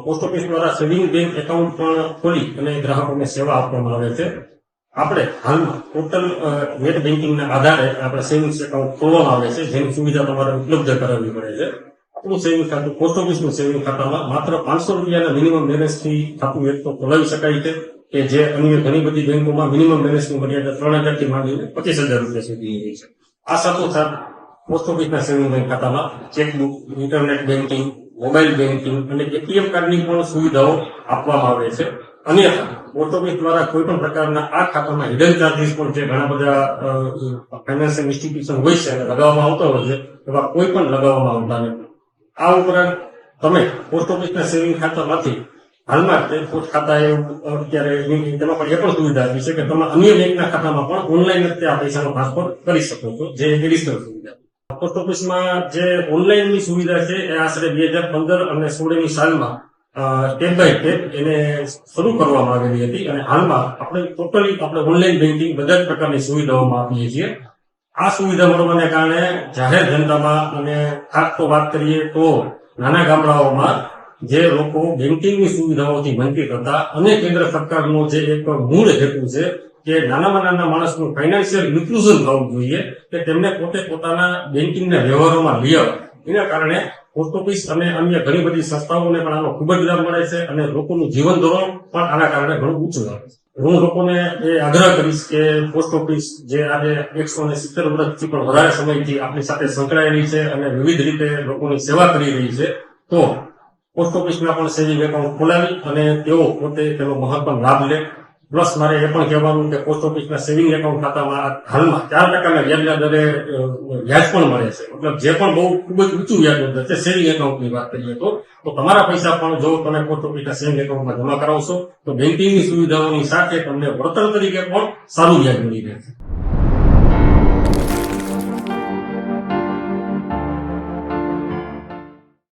Post office દ્વારા saving bank account પણ ખોલી અને ગ્રાહકોને સેવા આપવામાં આવે છે. આપણે હાલમાં ટોટલ નેટ બેન્કિંગના આધારે આપણે સેવિંગ્સ એકાઉન્ટ ખોલવામાં આવે છે, જેની સુવિધા તમારે ઉપલબ્ધ કરાવવી પડે છે. આપણું સેવિંગ ખાતું પોસ્ટ ઓફિસનું સેવિંગ ખાતામાં માત્ર 500 રૂપિયાના મિનિમમ બેલેન્સથી ખાતું એક તો ખોલાવી શકાય છે, કે જે અન્ય ઘણી બધી બેંકોમાં મિનિમમ બેલેન્સની મર્યાદા 3000 થી માંડીને 25000 રૂપિયા સુધી હોય છે. આ સાથોસાથ પોસ્ટ ઓફિસના સેવિંગ બેંક ખાતામાં chequebook, internet banking, mobile banking અને એટીએમ કાર્ડની પણ સુવિધાઓ આપવામાં આવે છે. અન્યથા પોસ્ટ ઓફિસ દ્વારા કોઈ પણ પ્રકારના આ ખાતામાં હિડન ચાર્જીસ પણ જે ઘણા બધા ફાઇનાન્શિયલ ઇન્સ્ટિટ્યુશન હોય છે અને લગાવવામાં આવતા હોય છે, એવા કોઈ પણ લગાવવામાં આવતા નથી. આ ઉપરાંત તમે પોસ્ટ ઓફિસના સેવિંગ ખાતામાંથી હાલમાં પોસ્ટ ખાતા અત્યારે તેમાં પણ એ પણ સુવિધા આપી છે કે તમે અન્ય બેંકના ખાતામાં પણ ઓનલાઈન જ આ પૈસાનો ટ્રાન્સફર કરી શકો છો, જે એડિશનલ સુવિધા. પોસ્ટ ઓફિસમાં જે ઓનલાઈનની સુવિધા છે એ આશરે 2015 અને 16ની સાલમાં સ્ટેપ બાય સ્ટેપ એને શરૂ કરવામાં આવેલી હતી, અને હાલમાં આપણે ટોટલી આપણે ઓનલાઈન બેન્કિંગ બધા જ પ્રકારની સુવિધાઓમાં આપીએ છીએ. આ સુવિધા મળવાને કારણે જાહેર જનતામાં અને ખાસ તો વાત કરીએ તો નાના ગામડાઓમાં જે લોકો બેન્કિંગની સુવિધાઓથી વંચિત હતા, અને કેન્દ્ર સરકારનો જે એક મૂળ હેતુ છે કે નાનામાં નાના માણસનું ફાઇનાન્શિયલ ઇન્ક્લુઝન થવું જોઈએ, કે તેમને પોતે પોતાના બેન્કિંગના વ્યવહારોમાં લઈ આવે. એના કારણે પોસ્ટ ઓફિસ અને અન્ય ઘણી બધી સંસ્થાઓને પણ આનો ખૂબ જ લાભ મળે છે, અને લોકોનું જીવન ધોરણ પણ આના કારણે ઘણું ઊંચું આવે છે. હું લોકોને એ આગ્રહ કરીશ કે પોસ્ટ ઓફિસ જે આજે 170 વર્ષથી પણ વધારે સમયથી આપણી સાથે સંકળાયેલી છે અને વિવિધ રીતે લોકોની સેવા કરી રહી છે, તો પોસ્ટ ઓફિસમાં પણ સેવિંગ એકાઉન્ટ ખોલાવી અને તેઓ પોતે તેનો મહત્તમ લાભ લે. પ્લસ મારે એ પણ કહેવાનું કે પોસ્ટ ઓફિસના સેવિંગ એકાઉન્ટ ખાતામાં હાલમાં 4% વ્યાજના દરે વ્યાજ પણ મળે છે. મતલબ જે પણ બહુ ખૂબ જ ઊંચું વ્યાજ દર છે સેવિંગ એકાઉન્ટની વાત કરીએ તો તમારા પૈસા પણ જો તમે પોસ્ટ ઓફિસના સેવિંગ એકાઉન્ટમાં જમા કરાવશો તો બેન્કિંગની સુવિધાઓની સાથે તમને વળતર તરીકે પણ સારું વ્યાજ મળી રહેશે.